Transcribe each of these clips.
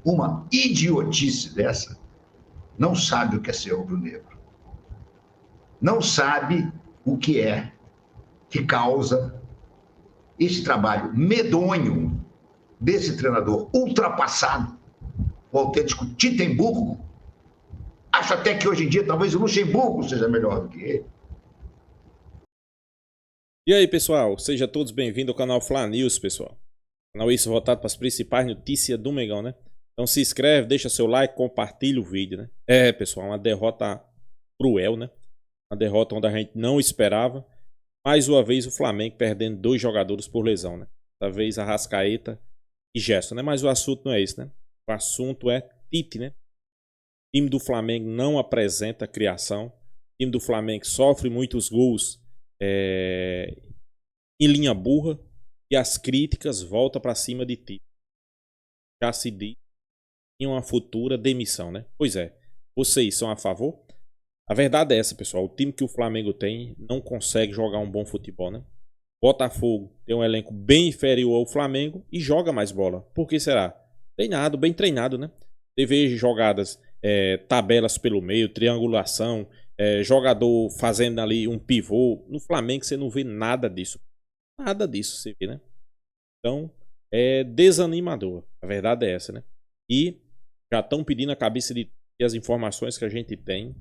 uma idiotice dessa, não sabe o que é ser rubro-negro. Não sabe o que é que causa esse trabalho medonho desse treinador ultrapassado, o autêntico Tittenburgo. Acho até que hoje em dia talvez o Luxemburgo seja melhor do que ele. E aí, pessoal, sejam todos bem-vindos ao canal Fla News, pessoal. Canal isso voltado para as principais notícias do Mengão, né? Então se inscreve, deixa seu like, compartilha o vídeo, né? Pessoal, uma derrota cruel, né? Uma derrota onde a gente não esperava. Mais uma vez o Flamengo perdendo 2 jogadores por lesão, né? Dessa vez Arrascaeta e Gerson, né? Mas o assunto não é esse, né? O assunto é Tite, né? O time do Flamengo não apresenta criação. O time do Flamengo sofre muitos gols em linha burra. E as críticas voltam para cima de Tite. Já se diz em uma futura demissão, né? Pois é. Vocês são a favor? A verdade é essa, pessoal. O time que o Flamengo tem não consegue jogar um bom futebol, né? Botafogo tem um elenco bem inferior ao Flamengo e joga mais bola. Por que será? Treinado, bem treinado, né? Teve jogadas, tabelas pelo meio, triangulação, jogador fazendo ali um pivô. No Flamengo você não vê nada disso. Nada disso você vê, né? Então, é desanimador. A verdade é essa, né? E já estão pedindo a cabeça de e as informações que a gente tem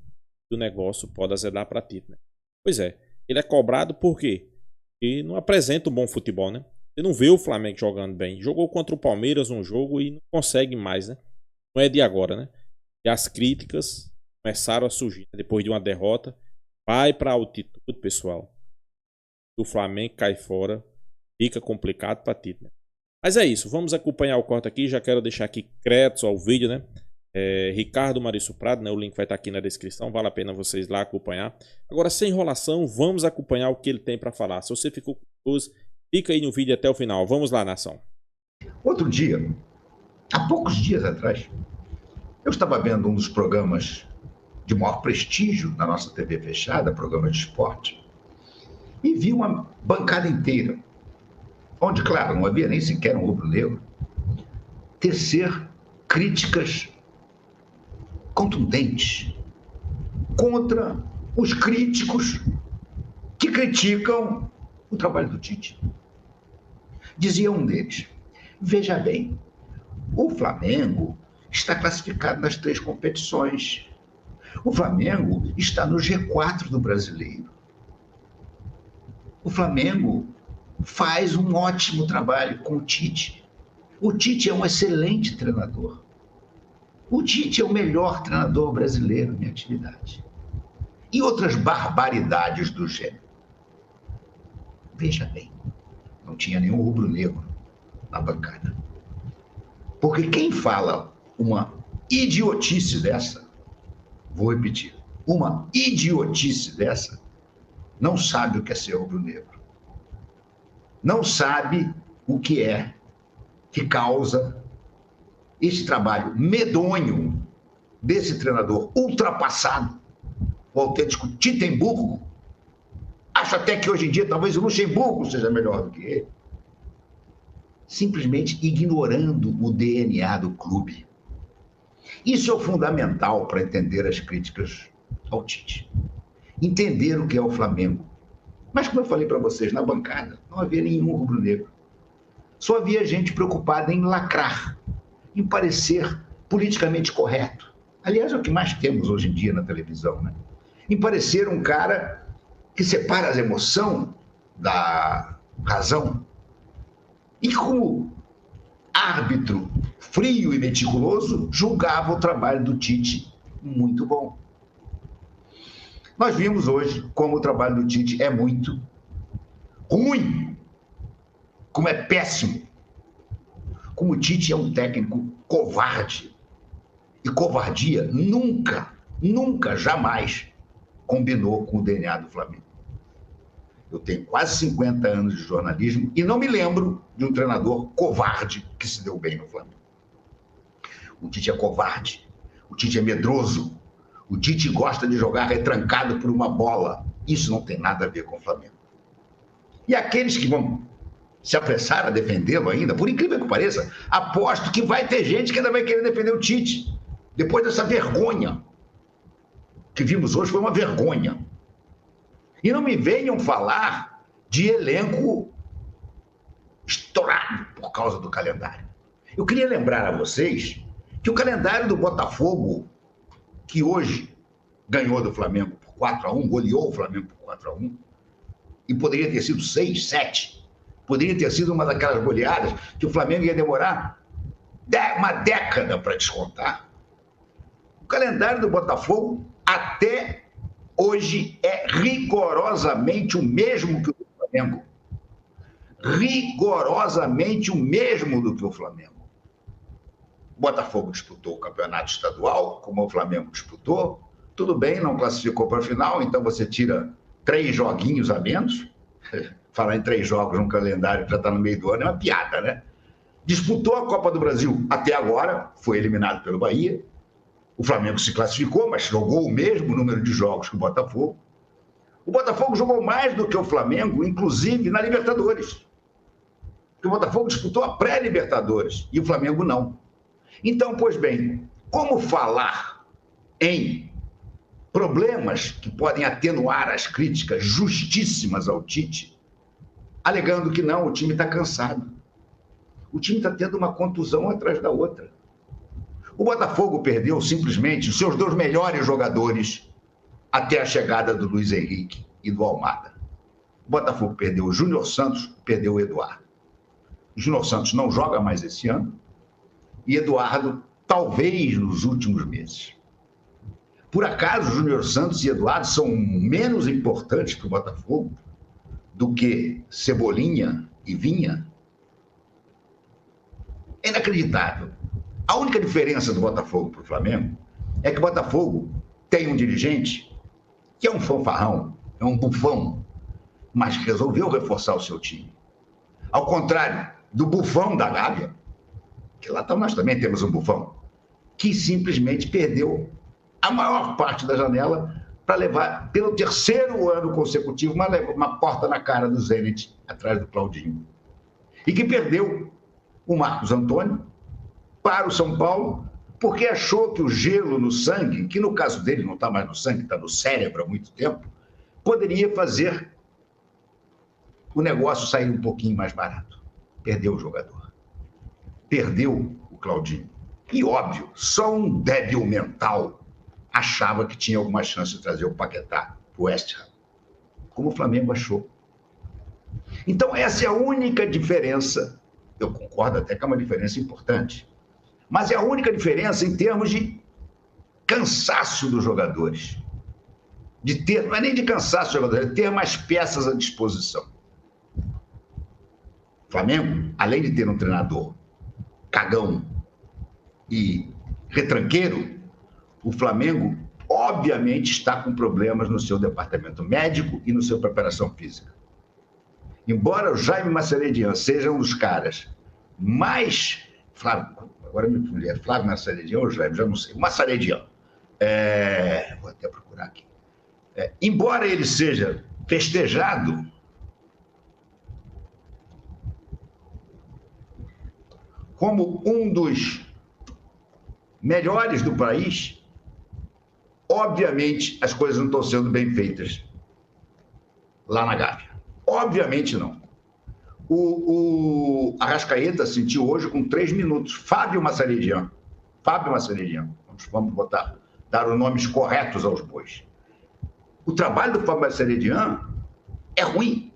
do negócio pode azedar para Tite, né? Pois é, ele é cobrado por quê? Porque não apresenta um bom futebol, né? Você não vê o Flamengo jogando bem. Jogou contra o Palmeiras um jogo e não consegue mais, né? Não é de agora, né? E as críticas começaram a surgir, né? Depois de uma derrota. Vai para a altitude, pessoal. O Flamengo cai fora, fica complicado para Tite, né? Mas é isso, vamos acompanhar o corte aqui. Já quero deixar aqui créditos ao vídeo, né? Ricardo Mauricio Prado, né? O link vai estar aqui na descrição, vale a pena vocês lá acompanhar. Agora, sem enrolação, vamos acompanhar o que ele tem para falar. Se você ficou curioso, fica aí no vídeo até o final. Vamos lá, nação. Outro dia, há poucos dias atrás, eu estava vendo um dos programas de maior prestígio na nossa TV fechada, programa de esporte, e vi uma bancada inteira, onde, claro, não havia nem sequer um rubro-negro, tecer críticas contundentes contra os críticos que criticam o trabalho do Tite. Dizia um deles: veja bem, o Flamengo está classificado nas 3 competições. O Flamengo está no G4 do Brasileiro. O Flamengo faz um ótimo trabalho com o Tite. O Tite é um excelente treinador. O Tite é o melhor treinador brasileiro em atividade. E outras barbaridades do gênero. Veja bem, não tinha nenhum rubro-negro na bancada. Porque quem fala uma idiotice dessa, vou repetir, uma idiotice dessa, não sabe o que é ser rubro-negro. Não sabe o que é que causa esse trabalho medonho desse treinador ultrapassado, o autêntico Tittenburgo. Acho até que hoje em dia talvez o Luxemburgo seja melhor do que ele. Simplesmente ignorando o DNA do clube. Isso é o fundamental para entender as críticas ao Tite. Entender o que é o Flamengo. Mas, como eu falei para vocês, na bancada não havia nenhum rubro-negro. Só havia gente preocupada em lacrar, em parecer politicamente correto. Aliás, é o que mais temos hoje em dia na televisão, né? Em parecer um cara que separa a emoção da razão. E como árbitro frio e meticuloso, julgava o trabalho do Tite muito bom. Nós vimos hoje como o trabalho do Tite é muito ruim, como é péssimo, como o Tite é um técnico covarde. E covardia nunca, jamais combinou com o DNA do Flamengo. Eu tenho quase 50 anos de jornalismo e não me lembro de um treinador covarde que se deu bem no Flamengo. O Tite é covarde, o Tite é medroso, o Tite gosta de jogar retrancado por uma bola. Isso não tem nada a ver com o Flamengo. E aqueles que vão se apressaram a defendê-lo ainda, por incrível que pareça. Aposto que vai ter gente que ainda vai querer defender o Tite, depois dessa vergonha que vimos hoje. Foi uma vergonha. E não me venham falar de elenco estourado por causa do calendário. Eu queria lembrar a vocês que o calendário do Botafogo, que hoje ganhou do Flamengo por 4-1, goleou o Flamengo por 4-1, e poderia ter sido 6, 7, poderia ter sido uma daquelas goleadas que o Flamengo ia demorar uma década para descontar. O calendário do Botafogo, até hoje, é rigorosamente o mesmo que o do Flamengo. Rigorosamente o mesmo do que o Flamengo. O Botafogo disputou o campeonato estadual, como o Flamengo disputou. Tudo bem, não classificou para a final, então você tira 3 joguinhos a menos. Falar em 3 jogos num calendário que já está no meio do ano é uma piada, né? Disputou a Copa do Brasil até agora, foi eliminado pelo Bahia. O Flamengo se classificou, mas jogou o mesmo número de jogos que o Botafogo. O Botafogo jogou mais do que o Flamengo, inclusive na Libertadores. Porque o Botafogo disputou a pré-Libertadores e o Flamengo não. Então, pois bem, como falar em problemas que podem atenuar as críticas justíssimas ao Tite, alegando que não, o time está cansado. O time está tendo uma contusão atrás da outra. O Botafogo perdeu simplesmente os seus 2 melhores jogadores até a chegada do Luiz Henrique e do Almada. O Botafogo perdeu o Júnior Santos, perdeu o Eduardo. O Júnior Santos não joga mais esse ano e Eduardo, talvez nos últimos meses. Por acaso, Júnior Santos e Eduardo são menos importantes para o Botafogo do que Cebolinha e Vinha? É inacreditável. A única diferença do Botafogo para o Flamengo é que o Botafogo tem um dirigente que é um fanfarrão, é um bufão, mas resolveu reforçar o seu time. Ao contrário do bufão da Gávea, que lá nós também temos um bufão, que simplesmente perdeu a maior parte da janela para levar, pelo 3º ano consecutivo, uma porta na cara do Zenit, atrás do Claudinho. E que perdeu o Marcos Antônio para o São Paulo, porque achou que o gelo no sangue, que no caso dele não está mais no sangue, está no cérebro há muito tempo, poderia fazer o negócio sair um pouquinho mais barato. Perdeu o jogador. Perdeu o Claudinho. E, óbvio, só um débil mental achava que tinha alguma chance de trazer o Paquetá para o West Ham, como o Flamengo achou. Então, essa é a única diferença. Eu concordo até que é uma diferença importante, mas é a única diferença em termos de cansaço dos jogadores. De ter, não é nem de cansaço dos jogadores, é ter mais peças à disposição. O Flamengo, além de ter um treinador cagão e retranqueiro, o Flamengo, obviamente, está com problemas no seu departamento médico e no seu preparação física. Embora o Jaime Massaredia seja um dos caras mais... Agora me confundi, é Flávio Massaredia ou Jaime? Já não sei. Massaredia. Vou até procurar aqui. Embora ele seja festejado como um dos melhores do país, obviamente as coisas não estão sendo bem feitas lá na Gávea. Obviamente não. O Arrascaeta sentiu hoje com 3 minutos. Fábio Massaredia. Vamos dar os nomes corretos aos bois. O trabalho do Fábio Massaredia é ruim.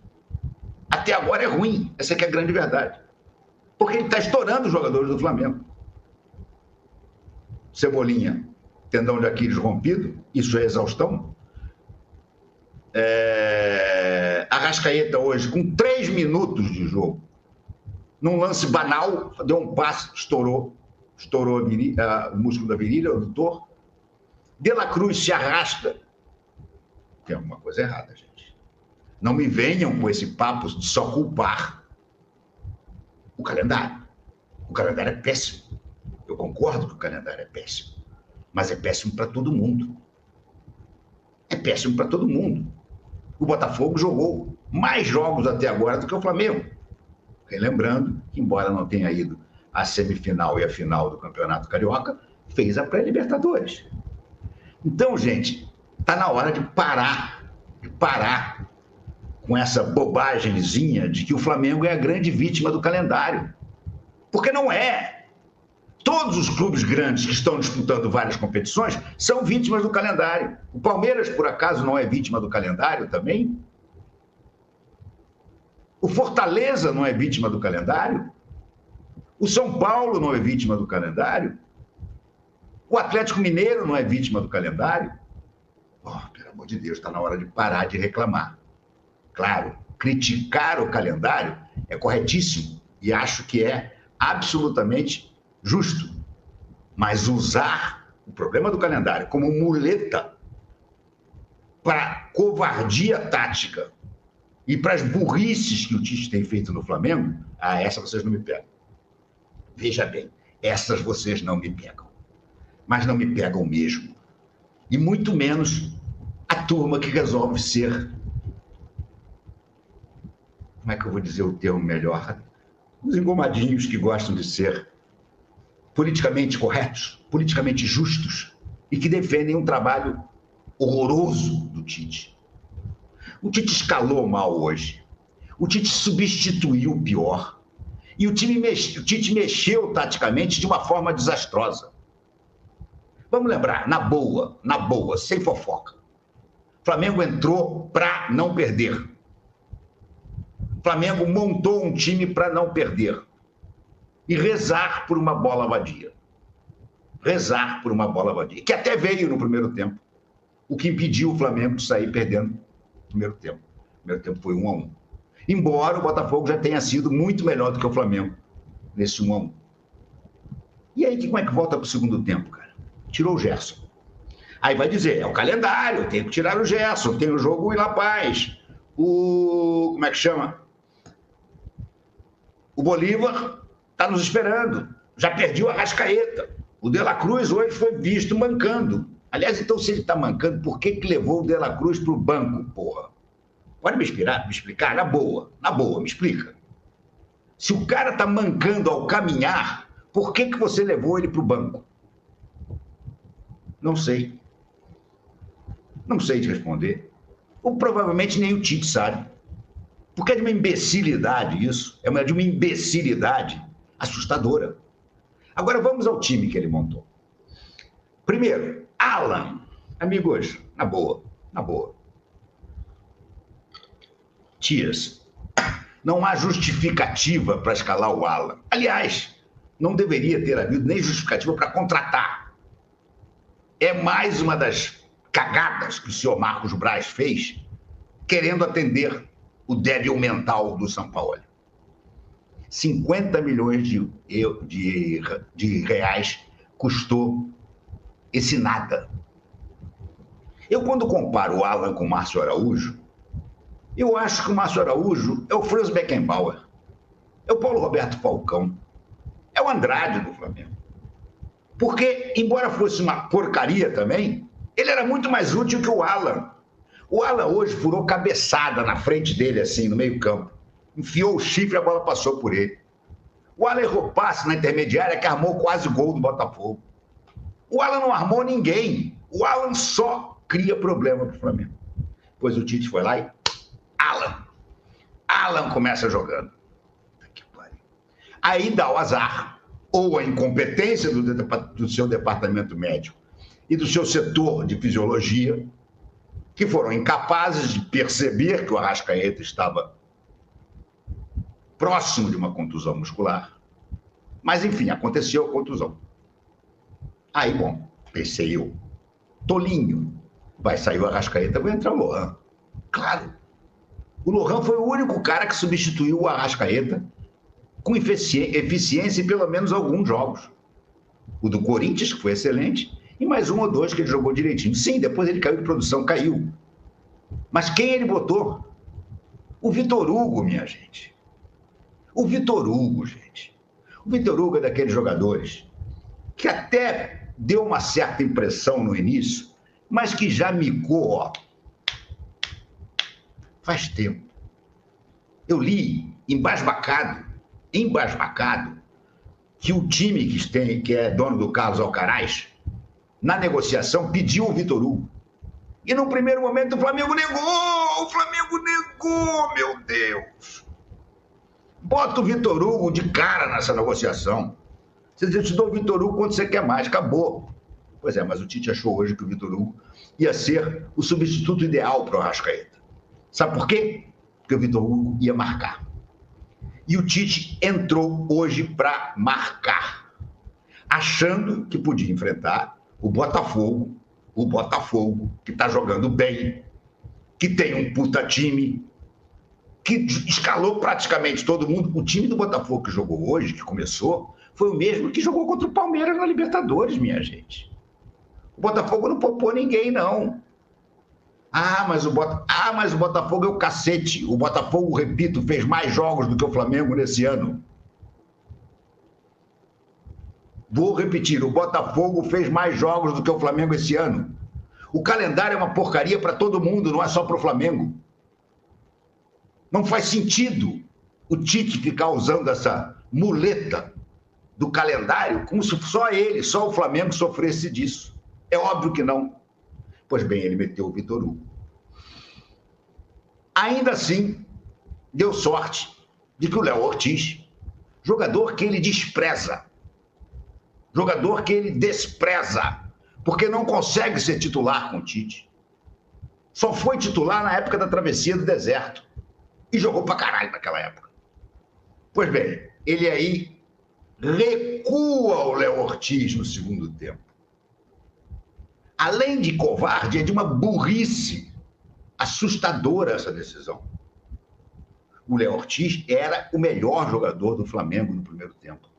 Até agora é ruim. Essa aqui é a grande verdade. Porque ele está estourando os jogadores do Flamengo. Cebolinha, tendão de Aquiles rompido, isso é exaustão. Arrascaeta hoje, com 3 minutos de jogo, num lance banal, deu um passe, estourou o músculo da virilha, o adutor. De La Cruz se arrasta. Tem alguma coisa errada, gente. Não me venham com esse papo de só culpar o calendário. O calendário é péssimo. Eu concordo que o calendário é péssimo. Mas é péssimo para todo mundo. É péssimo para todo mundo. O Botafogo jogou mais jogos até agora do que o Flamengo. Relembrando que, embora não tenha ido à semifinal e à final do Campeonato Carioca, fez a pré-Libertadores. Então, gente, está na hora de parar com essa bobagemzinha de que o Flamengo é a grande vítima do calendário. Porque não é. Todos os clubes grandes que estão disputando várias competições são vítimas do calendário. O Palmeiras, por acaso, não é vítima do calendário também? O Fortaleza não é vítima do calendário? O São Paulo não é vítima do calendário? O Atlético Mineiro não é vítima do calendário? Oh, pelo amor de Deus, está na hora de parar de reclamar. Claro, criticar o calendário é corretíssimo e acho que é absolutamente justo. Mas usar o problema do calendário como muleta para covardia tática e para as burrices que o Tite tem feito no Flamengo, essa vocês não me pegam. Veja bem, essas vocês não me pegam. Mas não me pegam mesmo. E muito menos a turma que resolve ser, como é que eu vou dizer o termo melhor? Os engomadinhos que gostam de ser politicamente corretos, politicamente justos e que defendem um trabalho horroroso do Tite. O Tite escalou mal hoje. O Tite substituiu o pior. E o Tite mexeu taticamente de uma forma desastrosa. Vamos lembrar, na boa, sem fofoca. O Flamengo entrou para não perder. O Flamengo montou um time para não perder. E rezar por uma bola vadia. Rezar por uma bola vadia. Que até veio no primeiro tempo. O que impediu o Flamengo de sair perdendo no primeiro tempo. O primeiro tempo foi 1-1. Embora o Botafogo já tenha sido muito melhor do que o Flamengo nesse 1-1. E aí, como é que volta para o segundo tempo, cara? Tirou o Gerson. Aí vai dizer, é o calendário, tem que tirar o Gerson, tem o jogo em La Paz. Como é que chama? O Bolívar está nos esperando. Já perdi o Arrascaeta. O De La Cruz hoje foi visto mancando. Aliás, então, se ele está mancando, por que levou o De La Cruz para o banco, porra? Pode me explicar? Na boa, me explica. Se o cara está mancando ao caminhar, por que você levou ele para o banco? Não sei. Não sei te responder. Ou provavelmente nem o Tite sabe. Porque é de uma imbecilidade isso. É de uma imbecilidade assustadora. Agora vamos ao time que ele montou. Primeiro, Alan. Amigos, na boa. Tias, não há justificativa para escalar o Alan. Aliás, não deveria ter havido nem justificativa para contratar. É mais uma das cagadas que o senhor Marcos Braz fez, querendo atender o débil mental do São Paulo. 50 milhões de reais custou esse nada. Eu, quando comparo o Alan com o Márcio Araújo, eu acho que o Márcio Araújo é o Franz Beckenbauer, é o Paulo Roberto Falcão, é o Andrade do Flamengo. Porque, embora fosse uma porcaria também, ele era muito mais útil que o Alan. O Alan hoje furou cabeçada na frente dele, assim, no meio campo. Enfiou o chifre e a bola passou por ele. O Alan errou passe na intermediária que armou quase gol do Botafogo. O Alan não armou ninguém. O Alan só cria problema para o Flamengo. Depois o Tite foi lá e... Alan começa jogando. Aí dá o azar, ou a incompetência do seu departamento médico e do seu setor de fisiologia, que foram incapazes de perceber que o Arrascaeta estava próximo de uma contusão muscular. Mas, enfim, aconteceu a contusão. Aí, bom, pensei eu, tolinho, vai sair o Arrascaeta, vai entrar o Lohan. Claro. O Lohan foi o único cara que substituiu o Arrascaeta com eficiência em pelo menos alguns jogos. O do Corinthians, que foi excelente, e mais um ou dois que ele jogou direitinho. Sim, depois ele caiu de produção, caiu. Mas quem ele botou? O Vitor Hugo, minha gente. O Vitor Hugo, gente. O Vitor Hugo é daqueles jogadores que até deu uma certa impressão no início, mas que já micou, ó, faz tempo. Eu li, embasbacado, embasbacado que o time que é dono do Carlos Alcaraz, na negociação, pediu o Vitor Hugo. E no primeiro momento o Flamengo negou! O Flamengo negou, meu Deus! Bota o Vitor Hugo de cara nessa negociação. Você te dou o Vitor Hugo quando você quer mais, acabou. Pois é, mas o Tite achou hoje que o Vitor Hugo ia ser o substituto ideal para o Arrascaeta. Sabe por quê? Porque o Vitor Hugo ia marcar. E o Tite entrou hoje para marcar, achando que podia enfrentar o Botafogo, que está jogando bem, que tem um puta time, que escalou praticamente todo mundo. O time do Botafogo que jogou hoje, que começou, foi o mesmo que jogou contra o Palmeiras na Libertadores, minha gente. O Botafogo não poupou ninguém, não. Mas o Botafogo é o cacete. O Botafogo, repito, fez mais jogos do que o Flamengo nesse ano. Vou repetir, o Botafogo fez mais jogos do que o Flamengo esse ano. O calendário é uma porcaria para todo mundo, não é só para o Flamengo. Não faz sentido o Tite ficar usando essa muleta do calendário como se só ele, só o Flamengo sofresse disso. É óbvio que não. Pois bem, ele meteu o Vitor Hugo. Ainda assim, deu sorte de que o Léo Ortiz, jogador que ele despreza, jogador que ele despreza, porque não consegue ser titular com o Tite. Só foi titular na época da travessia do deserto. E jogou pra caralho naquela época. Pois bem, ele aí recua o Léo Ortiz no segundo tempo. Além de covarde, é de uma burrice assustadora essa decisão. O Léo Ortiz era o melhor jogador do Flamengo no primeiro tempo.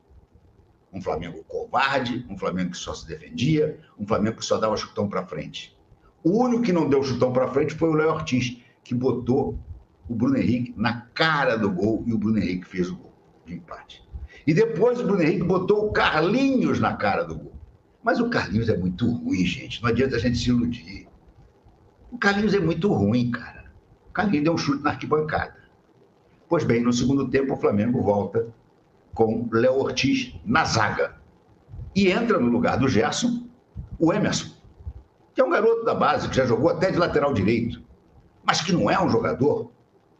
Um Flamengo covarde, um Flamengo que só se defendia, um Flamengo que só dava chutão para frente. O único que não deu chutão para frente foi o Léo Ortiz, que botou o Bruno Henrique na cara do gol e o Bruno Henrique fez o gol de empate. E depois o Bruno Henrique botou o Carlinhos na cara do gol. Mas o Carlinhos é muito ruim, gente. Não adianta a gente se iludir. O Carlinhos é muito ruim, cara. O Carlinhos deu um chute na arquibancada. Pois bem, no segundo tempo o Flamengo volta com Léo Ortiz na zaga. E entra no lugar do Gerson o Emerson, que é um garoto da base, que já jogou até de lateral direito, mas que não é um jogador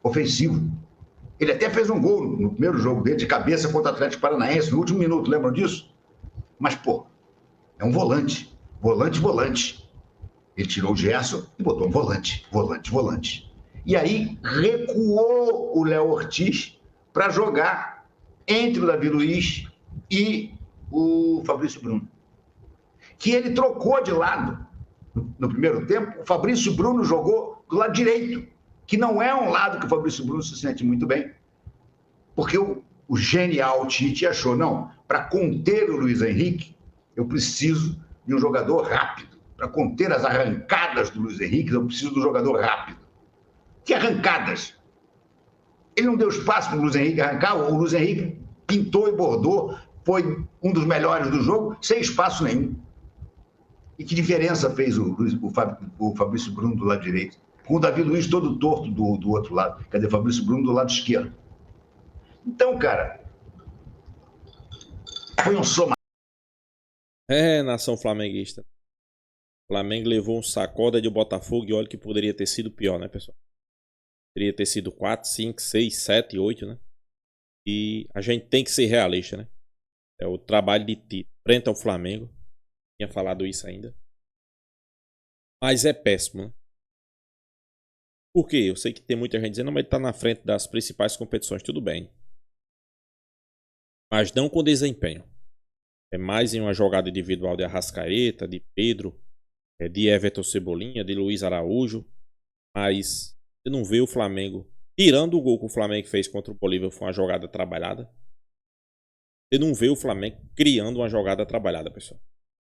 ofensivo. Ele até fez um gol no primeiro jogo dele, de cabeça contra o Atlético Paranaense, no último minuto, lembram disso? Mas, pô, é um volante. Volante. Ele tirou o Gerson e botou um volante. E aí recuou o Léo Ortiz para jogar entre o Davi Luiz e o Fabrício Bruno, que ele trocou de lado. No primeiro tempo, o Fabrício Bruno jogou do lado direito, que não é um lado que o Fabrício Bruno se sente muito bem, porque o genial Tite achou, não, para conter o Luiz Henrique, eu preciso de um jogador rápido. Para conter as arrancadas do Luiz Henrique, eu preciso de um jogador rápido. Que arrancadas? Ele não deu espaço para o Luiz Henrique arrancar, o Luiz Henrique pintou e bordou, foi um dos melhores do jogo, sem espaço nenhum. E que diferença fez o Fabrício Bruno do lado direito? Com o Davi Luiz todo torto do outro lado. Cadê o Fabrício Bruno do lado esquerdo? Então, cara, foi um soma. Nação flamenguista. O Flamengo levou um sacode de Botafogo e olha que poderia ter sido pior, né, pessoal? Poderia ter sido 4, 5, 6, 7, 8, né? E a gente tem que ser realista, né? É o trabalho de Tite frente ao Flamengo. Tinha falado isso ainda. Mas é péssimo, né? Por quê? Eu sei que tem muita gente dizendo, não, mas ele tá na frente das principais competições. Tudo bem. Mas não com desempenho. É mais em uma jogada individual de Arrascaeta, de Pedro, de Everton Cebolinha, de Luiz Araújo. Mas você não vê o Flamengo, tirando o gol que o Flamengo fez contra o Bolívar, foi uma jogada trabalhada. Você não vê o Flamengo criando uma jogada trabalhada, pessoal.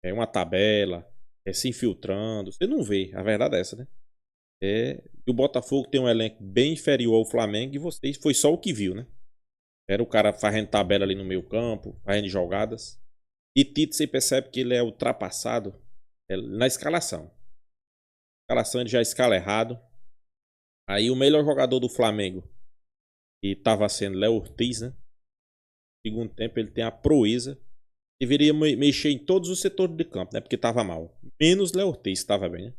É uma tabela, é se infiltrando. Você não vê, a verdade é essa, né? E o Botafogo tem um elenco bem inferior ao Flamengo e vocês foi só o que viu, né? Era o cara fazendo tabela ali no meio campo, fazendo jogadas. E Tite, você percebe que ele é ultrapassado na escalação. A escalação ele já escala errado. Aí o melhor jogador do Flamengo, que estava sendo Léo Ortiz, né? segundo tempo ele tem a proeza. Deveria mexer em todos os setores de campo, né? Porque estava mal. Menos Léo Ortiz, estava bem, né?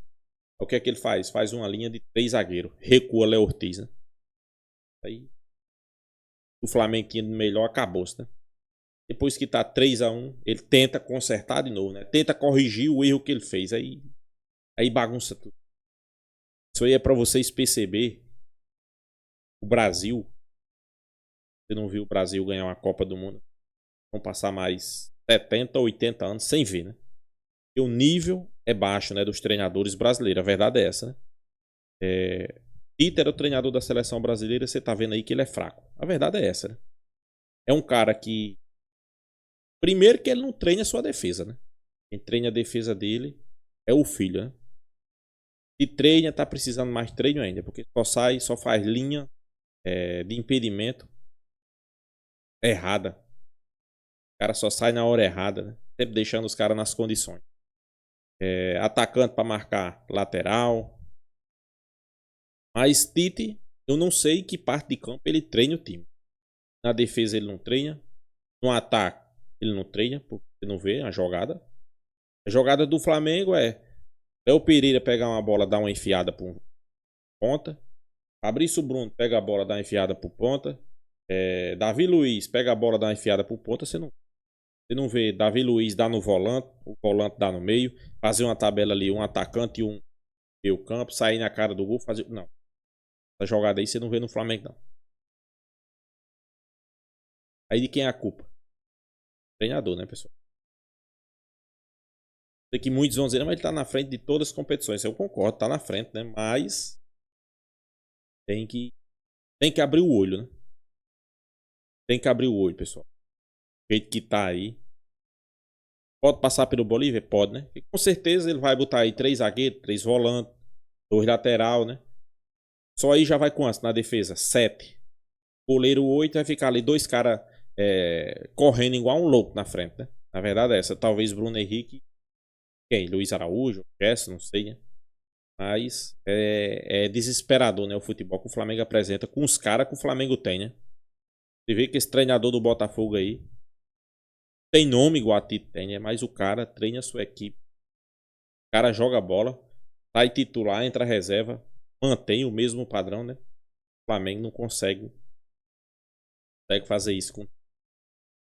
O que é que ele faz? Faz uma linha de 3 zagueiros. Recua Léo Ortiz, né? Aí o Flamengo tinha melhor, acabou-se, né? Depois que tá 3-1, ele tenta consertar de novo, né? Tenta corrigir o erro que ele fez. Aí bagunça tudo. Isso aí é pra vocês perceber. O Brasil. Você não viu o Brasil ganhar uma Copa do Mundo? Vão passar mais 70, 80 anos sem ver, né? E o nível é baixo, né? Dos treinadores brasileiros. A verdade é essa, né? Tite era o treinador da seleção brasileira. Você tá vendo aí que ele é fraco. A verdade é essa, né? É um cara que... Primeiro que ele não treina a sua defesa, né? Quem treina a defesa dele é o filho, né? Se treina, tá precisando mais treino ainda. Porque só faz linha de impedimento errada. O cara só sai na hora errada, né? Sempre deixando os caras nas condições. Atacante para marcar lateral. Mas Tite, eu não sei que parte de campo ele treina o time. Na defesa ele não treina. No ataque ele não treina, porque você não vê a jogada. A jogada do Flamengo é Léo Pereira pegar uma bola, dar uma enfiada por ponta. Fabrício Bruno pega a bola, dá uma enfiada por ponta. Davi Luiz pega a bola, dá uma enfiada por ponta. Você não vê Davi Luiz dar no volante, o volante dá no meio, fazer uma tabela ali, um atacante e um meio campo, sair na cara do gol, fazer... Não. Essa jogada aí você não vê no Flamengo, não. Aí de quem é a culpa? Treinador, né, pessoal? Sei que muitos vão dizer, mas ele tá na frente de todas as competições. Eu concordo, tá na frente, né? Mas tem que abrir o olho, né? Tem que abrir o olho, pessoal. O jeito que tá aí. Pode passar pelo Bolívia? Pode, né? E com certeza ele vai botar aí 3 zagueiros, 3 volantes, 2 lateral, né? Só aí já vai quantos na defesa? 7. Goleiro 8, vai ficar ali 2 caras correndo igual um louco na frente, né? Na verdade é essa. Talvez Bruno Henrique. Quem? Luiz Araújo? Gerson, não sei, né? Mas é desesperador, né? O futebol que o Flamengo apresenta com os caras que o Flamengo tem, né? Você vê que esse treinador do Botafogo aí tem nome igual a Tite tem, né? Mas o cara treina a sua equipe. O cara joga bola, sai titular, entra reserva, mantém o mesmo padrão, né? O Flamengo não consegue fazer isso.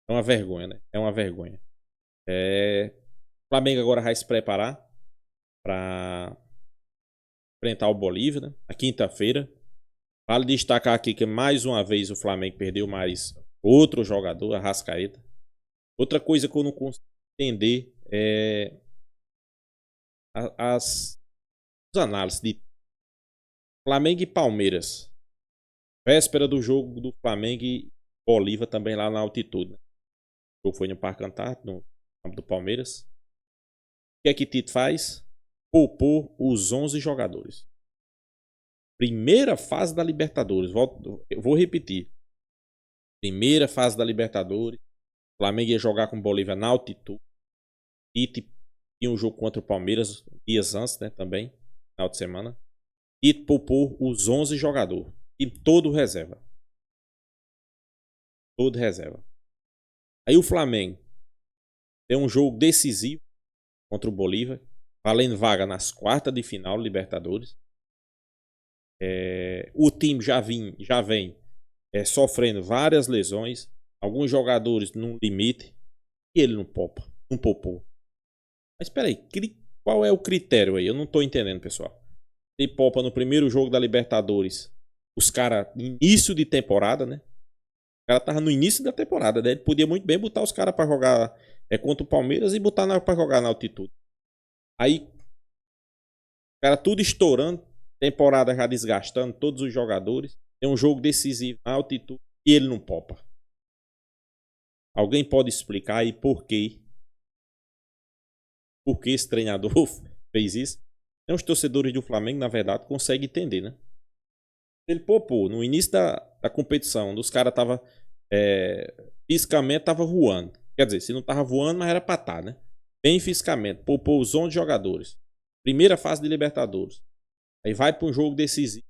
É uma vergonha, né? É uma vergonha. O Flamengo agora vai se preparar para enfrentar o Bolívia, né? Na quinta-feira. Vale destacar aqui que mais uma vez o Flamengo perdeu mais outro jogador, Arrascaeta. Outra coisa que eu não consigo entender é as análises de Flamengo e Palmeiras. Véspera do jogo do Flamengo e Bolívia também lá na altitude, né? O jogo foi no Parque Antártico, no campo do Palmeiras. O que é que Tite faz? Poupou os 11 jogadores. Primeira fase da Libertadores. Eu vou repetir. Primeira fase da Libertadores. O Flamengo ia jogar com o Bolívia na altitude. Tite tinha um jogo contra o Palmeiras dias antes, né? Também, final de semana. Tite poupou os 11 jogadores. E todo reserva. Todo reserva. Aí o Flamengo tem um jogo decisivo contra o Bolívia, valendo vaga nas quartas de final Libertadores. O time já vem sofrendo várias lesões, alguns jogadores no limite, e ele não poupou. Mas espera aí, qual é o critério aí? Eu não estou entendendo, pessoal. Ele poupa no primeiro jogo da Libertadores, os caras início de temporada, né? O cara tava no início da temporada, né? Ele podia muito bem botar os caras para jogar contra o Palmeiras e botar para jogar na altitude. Aí, o cara tudo estourando, temporada já desgastando todos os jogadores. Tem um jogo decisivo na altitude e ele não popa. Alguém pode explicar aí por quê? Por que esse treinador fez isso? Os torcedores do Flamengo, na verdade, conseguem entender, né? Ele poupou no início da competição, onde os caras estavam fisicamente estavam voando. Quer dizer, se não estava voando, mas era pra estar, né? Bem fisicamente, poupou os 11 jogadores. Primeira fase de Libertadores. Aí vai para um jogo decisivo.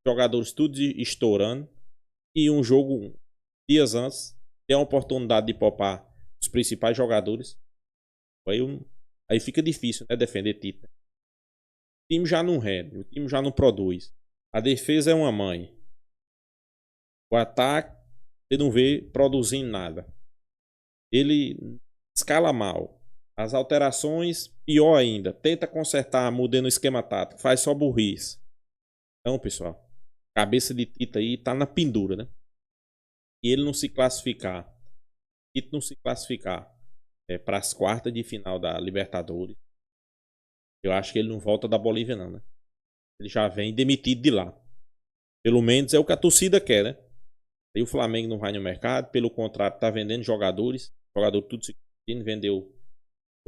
Jogadores tudo estourando. e um jogo dias antes tem a oportunidade de poupar os principais jogadores. Aí fica difícil, né, defender título. O time já não rende, o time já não produz. A defesa é uma mãe. O ataque, você não vê produzindo nada. Ele escala mal. As alterações, pior ainda. Tenta consertar, mudando o esquema tático. Faz só burrice. Então, pessoal, cabeça de Tite aí tá na pendura, né? E ele não se classificar. Tite não se classificar para as quartas de final da Libertadores. Eu acho que ele não volta da Bolívia, não, né? Ele já vem demitido de lá. Pelo menos é o que a torcida quer, né? Aí o Flamengo não vai no mercado, pelo contrário, tá vendendo jogadores. Jogador tudo se vendeu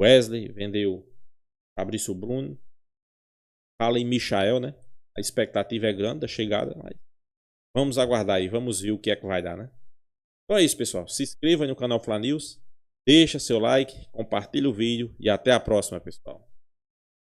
Wesley, vendeu Fabrício Bruno. Fala em Michael, né? A expectativa é grande da chegada, mas vamos aguardar aí, vamos ver o que é que vai dar, né? Então é isso, pessoal. Se inscreva no canal Fla News, deixa seu like, compartilha o vídeo e até a próxima, pessoal.